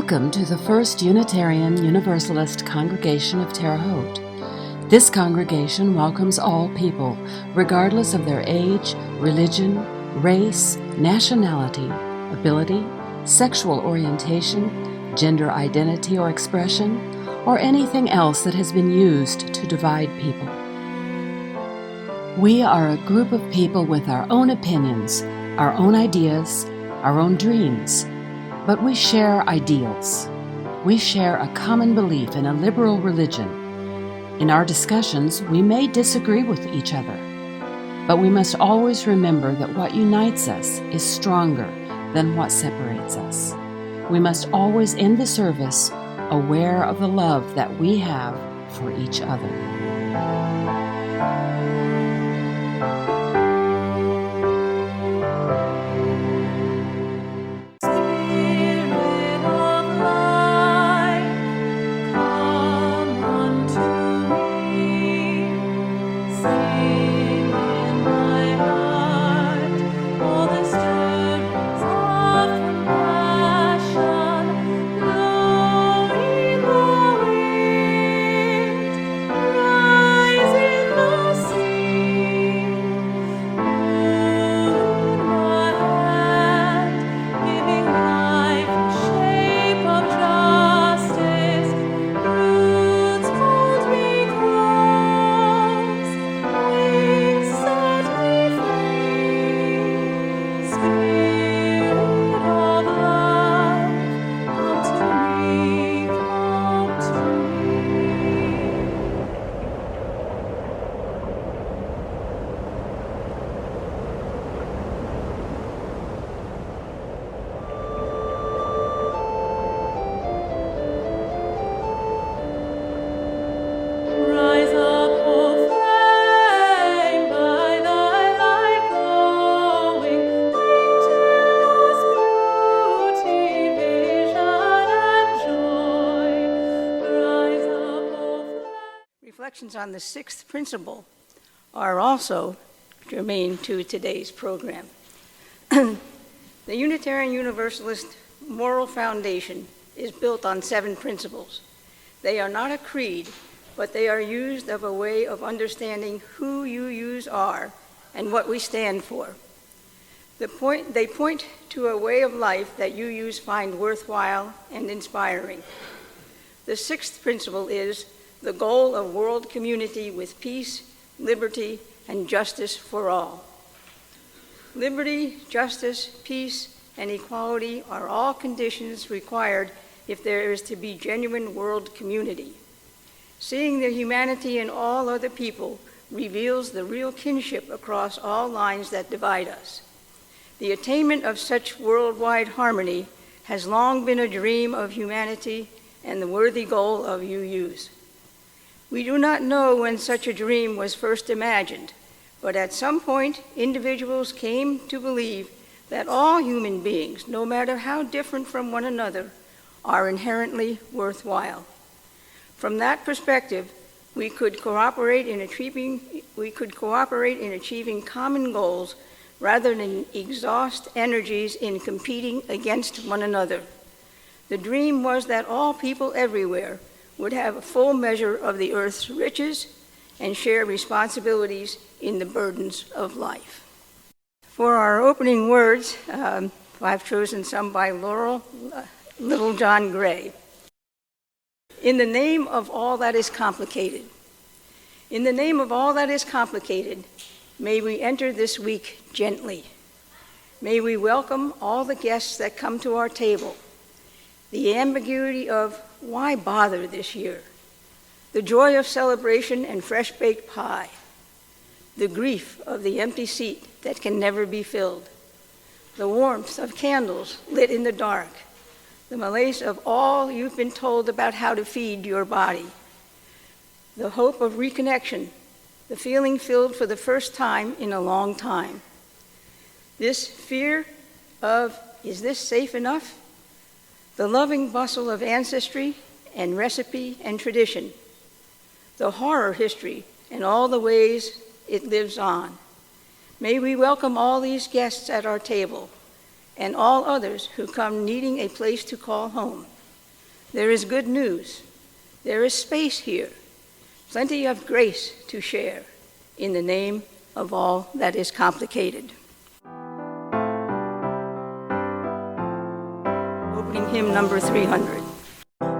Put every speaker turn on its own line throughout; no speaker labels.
Welcome to the First Unitarian Universalist congregation of Terre, Haute. This congregation welcomes all people, regardless of their age, religion, race, nationality, ability, sexual orientation, gender identity or expression, or anything else that has been used to divide people. We are a group of people with our own opinions, our own ideas, our own dreams, but we share ideals. We share a common belief in a liberal religion. In our discussions, we may disagree with each other, but we must always remember that what unites us is stronger than what separates us. We must always end the service aware of the love that we have for each other.
Reflections on the sixth principle are also germane to today's program. The Unitarian Universalist moral foundation is built on 7 principles. They are not a creed, but they are used of a way of understanding who UUs are and what we stand for. They point to a way of life that UUs find worthwhile and inspiring. The sixth principle is the goal of world community with peace, liberty, and justice for all. Liberty, justice, peace, and equality are all conditions required if there is to be genuine world community. Seeing the humanity in all other people reveals the real kinship across all lines that divide us. The attainment of such worldwide harmony has long been a dream of humanity and the worthy goal of UUs. We do not know when such a dream was first imagined, but at some point, individuals came to believe that all human beings, no matter how different from one another, are inherently worthwhile. From that perspective, we could cooperate in achieving common goals rather than exhaust energies in competing against one another. The dream was that all people everywhere would have a full measure of the earth's riches and share responsibilities in the burdens of life. For our opening words, I've chosen some by Little John Gray. In the name of all that is complicated, in the name of all that is complicated, may we enter this week gently. May we welcome all the guests that come to our table. The ambiguity of why bother this year? The joy of celebration and fresh-baked pie. The grief of the empty seat that can never be filled. The warmth of candles lit in the dark. The malaise of all you've been told about how to feed your body. The hope of reconnection. The feeling filled for the first time in a long time. This fear of, is this safe enough? The loving bustle of ancestry and recipe and tradition, the horror history and all the ways it lives on. May we welcome all these guests at our table and all others who come needing a place to call home. There is good news. There is space here, plenty of grace to share in the name of all that is complicated. Opening hymn number 300.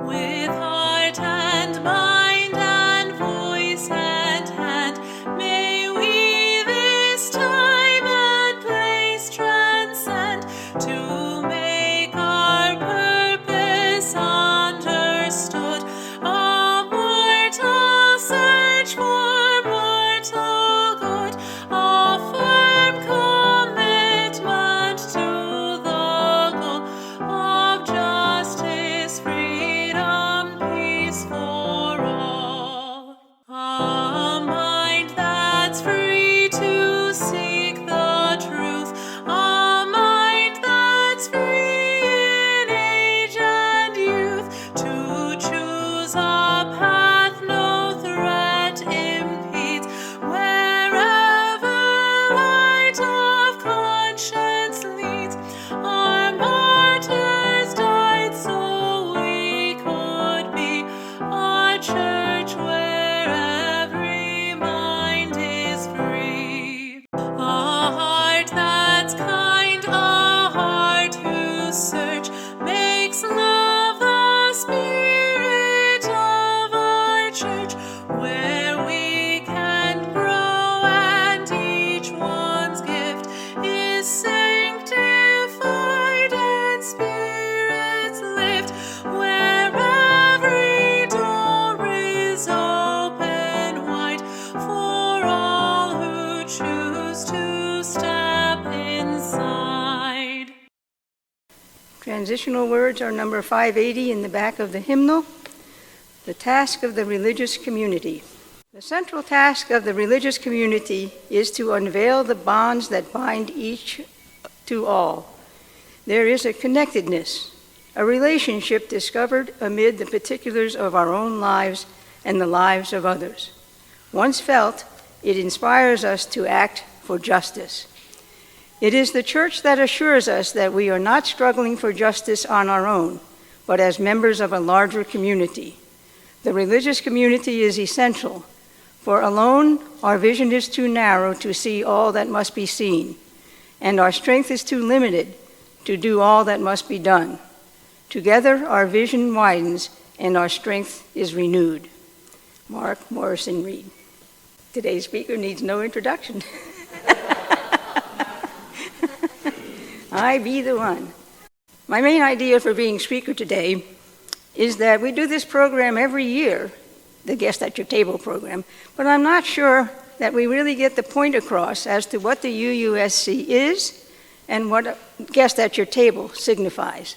With heart and mind and voice and hand, may we this time and place transcend to make our purpose understood. A mortal search for mortal good, a firm commitment to the goal of justice, freedom, peace for all. A mind that's free to seek the truth, a mind that's free in age and youth, to choose a path no threat impedes, wherever light of conscience leads. Our martyrs died so we could be a church where every mind is free. A heart that's kind, a heart whose search makes love the spirit of our church, where we can grow and each one's gift is sanctified and spirits lift, where every door is open wide for all who choose to step inside.
Transitional words are number 580 in the back of the hymnal. The task of the religious community. The central task of the religious community is to unveil the bonds that bind each to all. There is a connectedness, a relationship discovered amid the particulars of our own lives and the lives of others. Once felt, it inspires us to act for justice. It is the church that assures us that we are not struggling for justice on our own, but as members of a larger community. The religious community is essential, for alone our vision is too narrow to see all that must be seen, and our strength is too limited to do all that must be done. Together our vision widens and our strength is renewed. Mark Morrison Reed. Today's speaker needs no introduction. I be the one. My main idea for being speaker today is that we do this program every year, the Guest at Your Table program, but I'm not sure that we really get the point across as to what the UUSC is and what a Guest at Your Table signifies.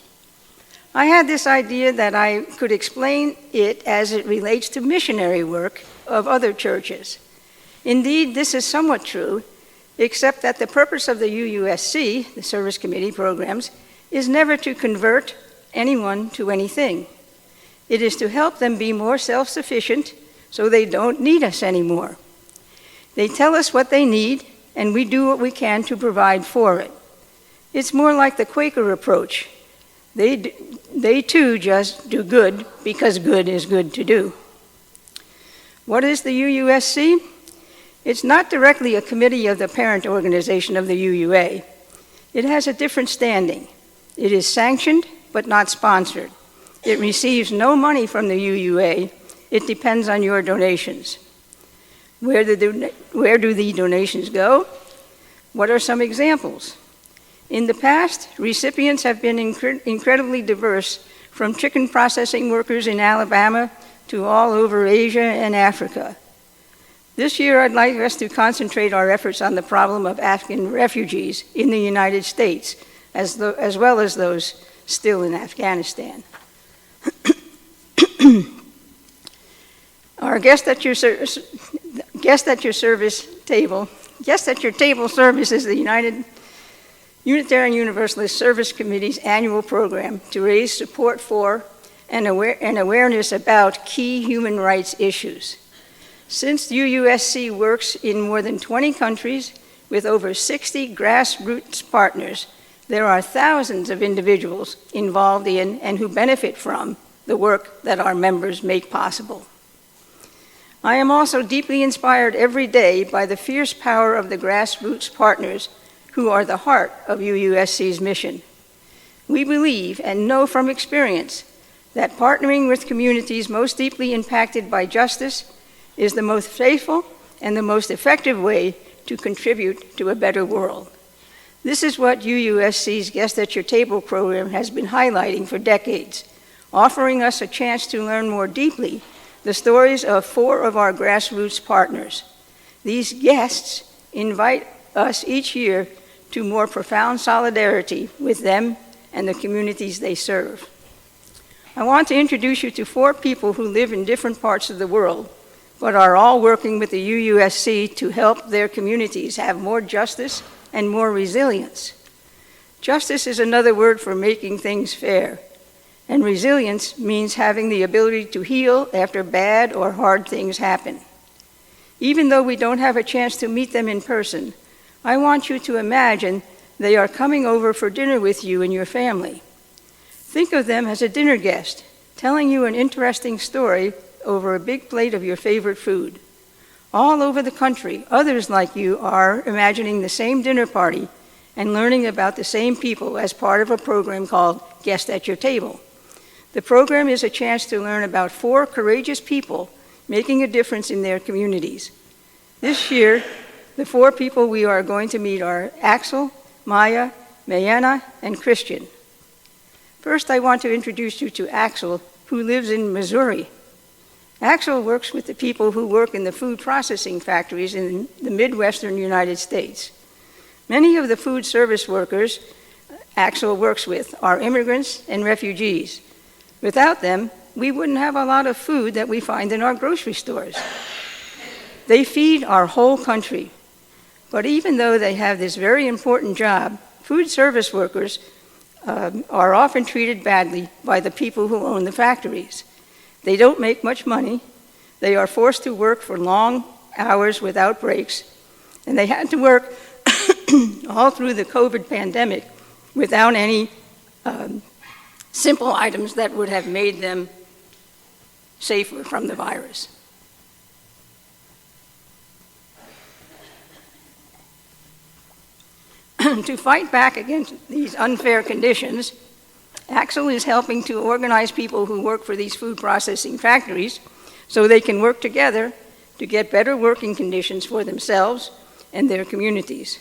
I had this idea that I could explain it as it relates to missionary work of other churches. Indeed, this is somewhat true, except that the purpose of the UUSC, the Service Committee programs, is never to convert anyone to anything. It is to help them be more self-sufficient so they don't need us anymore. They tell us what they need, and we do what we can to provide for it. It's more like the Quaker approach. They too just do good because good is good to do. What is the UUSC? It's not directly a committee of the parent organization of the UUA. It has a different standing. It is sanctioned but not sponsored. It receives no money from the UUA. It depends on your donations. Where do the donations go? What are some examples? In the past, recipients have been incredibly diverse, from chicken processing workers in Alabama to all over Asia and Africa. This year, I'd like us to concentrate our efforts on the problem of Afghan refugees in the United States, as well as those still in Afghanistan. Our guest at your table service is the Unitarian Universalist Service Committee's annual program to raise support for and awareness about key human rights issues. Since UUSC works in more than 20 countries with over 60 grassroots partners, there are thousands of individuals involved in and who benefit from the work that our members make possible. I am also deeply inspired every day by the fierce power of the grassroots partners who are the heart of UUSC's mission. We believe and know from experience that partnering with communities most deeply impacted by justice is the most faithful and the most effective way to contribute to a better world. This is what UUSC's Guest at Your Table program has been highlighting for decades, offering us a chance to learn more deeply the stories of 4 of our grassroots partners. These guests invite us each year to more profound solidarity with them and the communities they serve. I want to introduce you to 4 people who live in different parts of the world, but are all working with the UUSC to help their communities have more justice and more resilience. Justice is another word for making things fair, and resilience means having the ability to heal after bad or hard things happen. Even though we don't have a chance to meet them in person, I want you to imagine they are coming over for dinner with you and your family. Think of them as a dinner guest, telling you an interesting story over a big plate of your favorite food. All over the country, others like you are imagining the same dinner party and learning about the same people as part of a program called Guest at Your Table. The program is a chance to learn about 4 courageous people making a difference in their communities. This year, the 4 people we are going to meet are Axel, Maya, Mayana, and Christian. First, I want to introduce you to Axel, who lives in Missouri. Axel works with the people who work in the food processing factories in the Midwestern United States. Many of the food service workers Axel works with are immigrants and refugees. Without them, we wouldn't have a lot of food that we find in our grocery stores. They feed our whole country. But even though they have this very important job, food service workers are often treated badly by the people who own the factories. They don't make much money. They are forced to work for long hours without breaks. And they had to work all through the COVID pandemic without any simple items that would have made them safer from the virus. To fight back against these unfair conditions, Axel is helping to organize people who work for these food processing factories so they can work together to get better working conditions for themselves and their communities.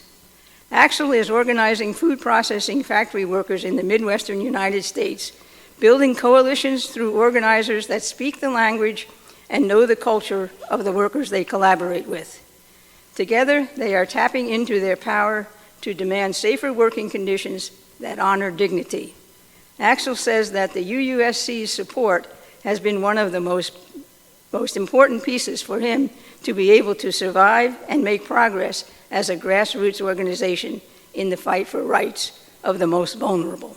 Axel is organizing food processing factory workers in the Midwestern United States, building coalitions through organizers that speak the language and know the culture of the workers they collaborate with. Together, they are tapping into their power to demand safer working conditions that honor dignity. Axel says that the UUSC's support has been one of the most important pieces for him to be able to survive and make progress as a grassroots organization in the fight for rights of the most vulnerable.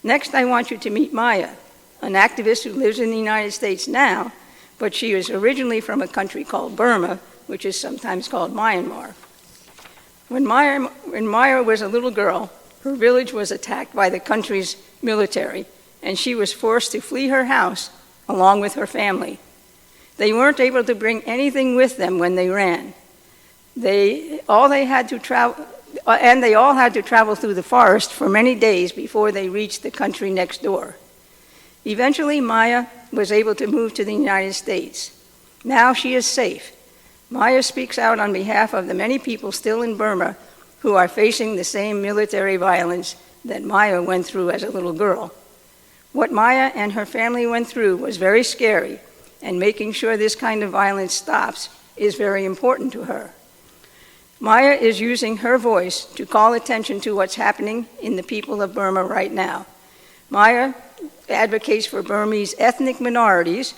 Next, I want you to meet Maya, an activist who lives in the United States now, but she is originally from a country called Burma, which is sometimes called Myanmar. When Maya was a little girl, her village was attacked by the country's military, and she was forced to flee her house along with her family. They weren't able to bring anything with them when they ran. They all had to travel through the forest for many days before they reached the country next door. Eventually, Maya was able to move to the United States. Now she is safe. Maya speaks out on behalf of the many people still in Burma who are facing the same military violence that Maya went through as a little girl. What Maya and her family went through was very scary, and making sure this kind of violence stops is very important to her. Maya is using her voice to call attention to what's happening in the people of Burma right now. Maya advocates for Burmese ethnic minorities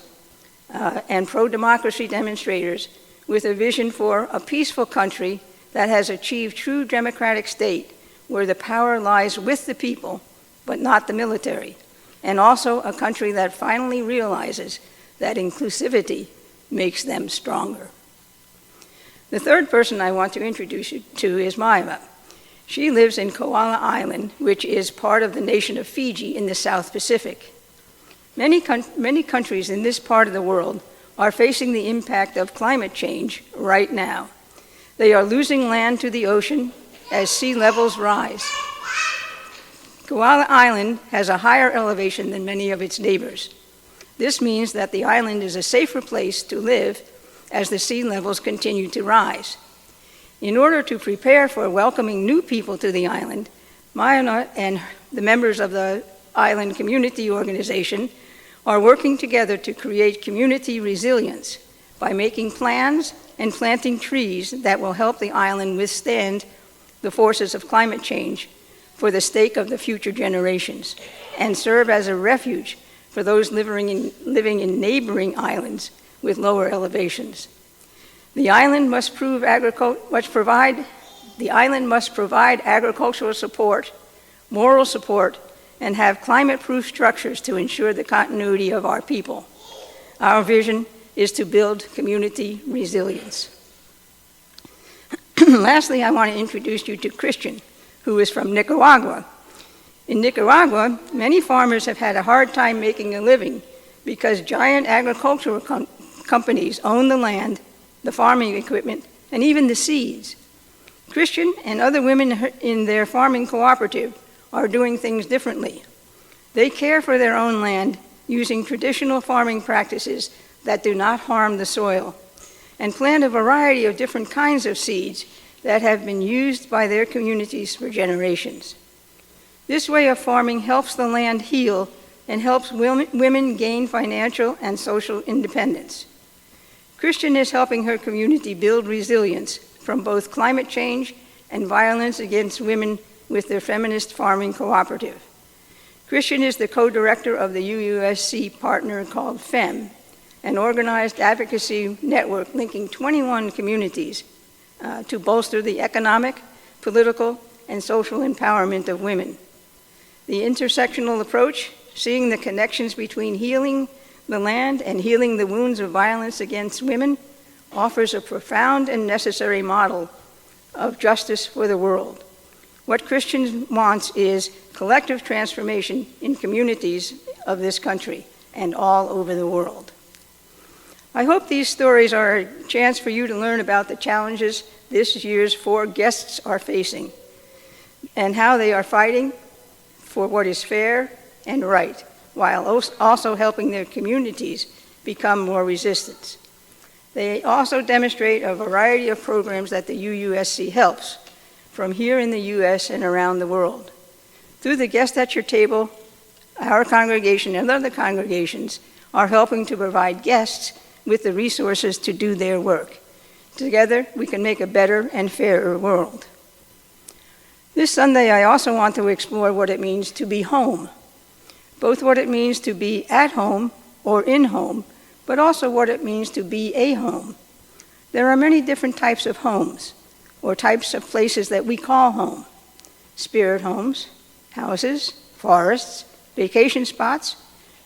and pro-democracy demonstrators with a vision for a peaceful country that has achieved true democratic state where the power lies with the people, but not the military, and also a country that finally realizes that inclusivity makes them stronger. The third person I want to introduce you to is Maya. She lives in Koala Island, which is part of the nation of Fiji in the South Pacific. Many countries in this part of the world are facing the impact of climate change right now. They are losing land to the ocean as sea levels rise. Koala Island has a higher elevation than many of its neighbors. This means that the island is a safer place to live as the sea levels continue to rise. In order to prepare for welcoming new people to the island, Maya and the members of the Island Community Organization are working together to create community resilience by making plans and planting trees that will help the island withstand the forces of climate change for the sake of the future generations and serve as a refuge for those living in neighboring islands with lower elevations. The island must provide agricultural support, moral support, and have climate-proof structures to ensure the continuity of our people. Our vision is to build community resilience. Lastly, I want to introduce you to Christian, who is from Nicaragua. In Nicaragua, many farmers have had a hard time making a living because giant agricultural companies own the land, the farming equipment, and even the seeds. Christian and other women in their farming cooperative are doing things differently. They care for their own land using traditional farming practices that do not harm the soil, and plant a variety of different kinds of seeds that have been used by their communities for generations. This way of farming helps the land heal and helps women gain financial and social independence. Christian is helping her community build resilience from both climate change and violence against women with their feminist farming cooperative. Christian is the co-director of the UUSC partner called FEM, an organized advocacy network linking 21 communities to bolster the economic, political, and social empowerment of women. The intersectional approach, seeing the connections between healing the land and healing the wounds of violence against women, offers a profound and necessary model of justice for the world. What Christian wants is collective transformation in communities of this country and all over the world. I hope these stories are a chance for you to learn about the challenges this year's 4 guests are facing and how they are fighting for what is fair and right, while also helping their communities become more resistant. They also demonstrate a variety of programs that the UUSC helps from here in the U.S. and around the world. Through the guests at your table, our congregation and other congregations are helping to provide guests with the resources to do their work. Together, we can make a better and fairer world. This Sunday, I also want to explore what it means to be home, both what it means to be at home or in home, but also what it means to be a home. There are many different types of homes, or types of places that we call home: spirit homes, houses, forests, vacation spots,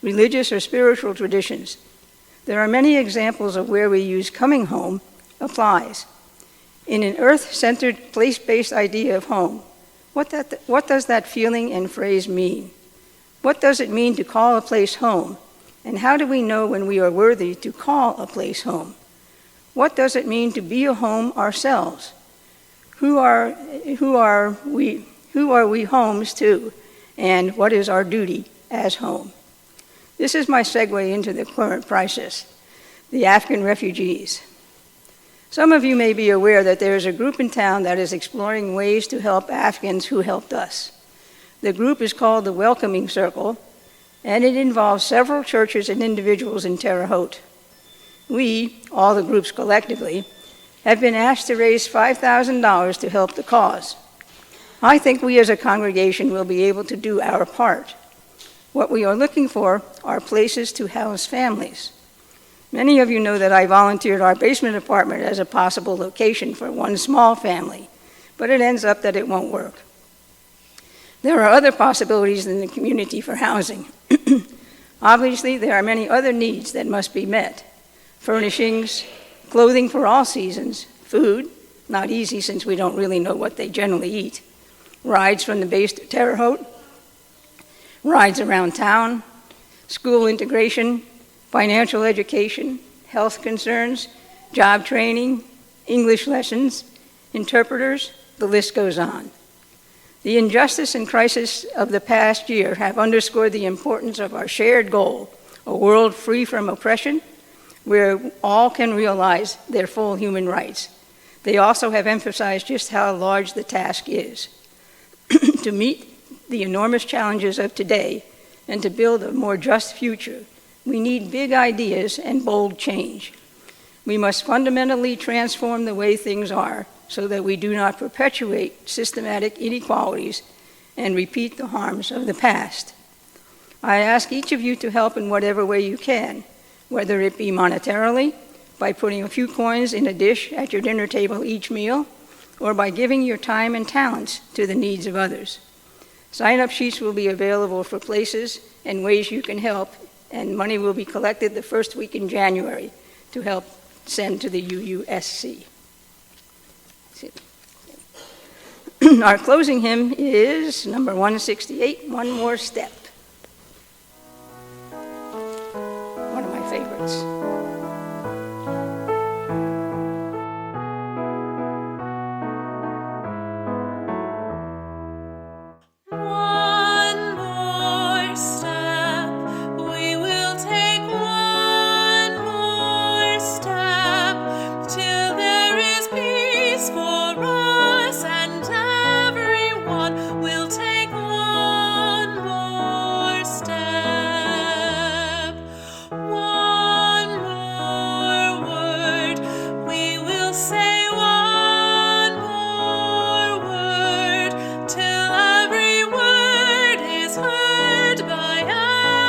religious or spiritual traditions. There are many examples of where we use coming home applies. In an earth-centered, place-based idea of home, what does that feeling and phrase mean? What does it mean to call a place home? And how do we know when we are worthy to call a place home? What does it mean to be a home ourselves? Who are we homes to? And what is our duty as home? This is my segue into the current crisis, the Afghan refugees. Some of you may be aware that there is a group in town that is exploring ways to help Afghans who helped us. The group is called the Welcoming Circle, and it involves several churches and individuals in Terre, Haute. We, all the groups collectively, have been asked to raise $5,000 to help the cause. I think we as a congregation will be able to do our part. What we are looking for are places to house families. Many of you know that I volunteered our basement apartment as a possible location for one small family, but it ends up that it won't work. There are other possibilities in the community for housing. Obviously, there are many other needs that must be met: furnishings, clothing for all seasons, food, not easy since we don't really know what they generally eat, rides from the base to Terre Haute, rides around town, school integration, financial education, health concerns, job training, English lessons, interpreters, the list goes on. The injustice and crisis of the past year have underscored the importance of our shared goal, a world free from oppression, where all can realize their full human rights. They also have emphasized just how large the task is. To meet the enormous challenges of today and to build a more just future, we need big ideas and bold change. We must fundamentally transform the way things are so that we do not perpetuate systematic inequalities and repeat the harms of the past. I ask each of you to help in whatever way you can, whether it be monetarily, by putting a few coins in a dish at your dinner table each meal, or by giving your time and talents to the needs of others. Sign-up sheets will be available for places and ways you can help, and money will be collected the first week in January to help send to the UUSC. Our closing hymn is number 168, One More Step. One of my favorites.
One more step, we will take one more step, till there is peace for us and everyone. We'll take one more step, one more word, we will say one more word, till every word is heard by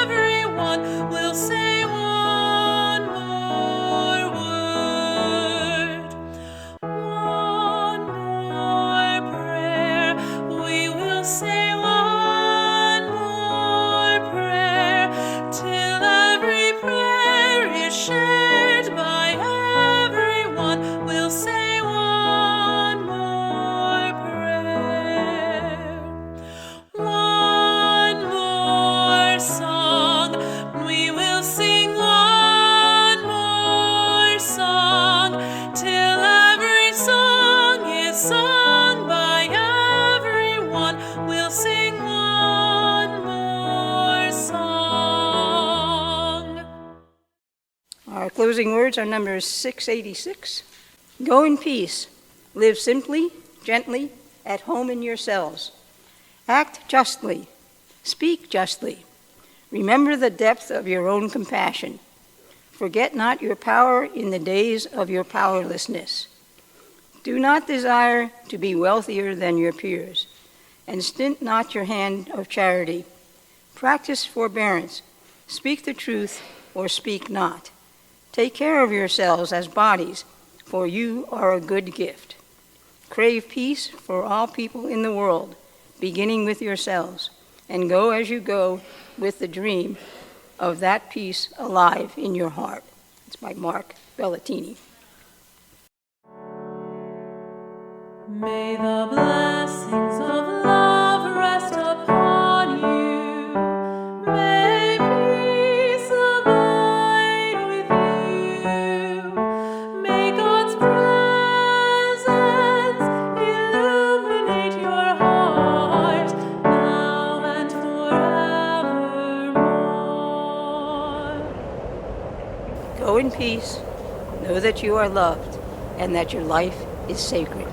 everyone. We'll say one more word, one more prayer. We will say one more prayer, till every prayer is shared by everyone. We'll say one more prayer. One more song, we will sing one more song, till every song is sung by everyone. We'll sing one more song.
Our closing words are numbers 686. Go in peace. Live simply, gently, at home in yourselves. Act justly. Speak justly. Remember the depth of your own compassion. Forget not your power in the days of your powerlessness. Do not desire to be wealthier than your peers, and stint not your hand of charity. Practice forbearance. Speak the truth or speak not. Take care of yourselves as bodies, for you are a good gift. Crave peace for all people in the world, beginning with yourselves, and go as you go with the dream of that peace alive in your heart. It's by Mark Bellatini.
May the blessings of love rest upon you. May peace abide with you. May God's presence illuminate your heart now and forevermore.
Go in peace, know that you are loved, and that your life is sacred.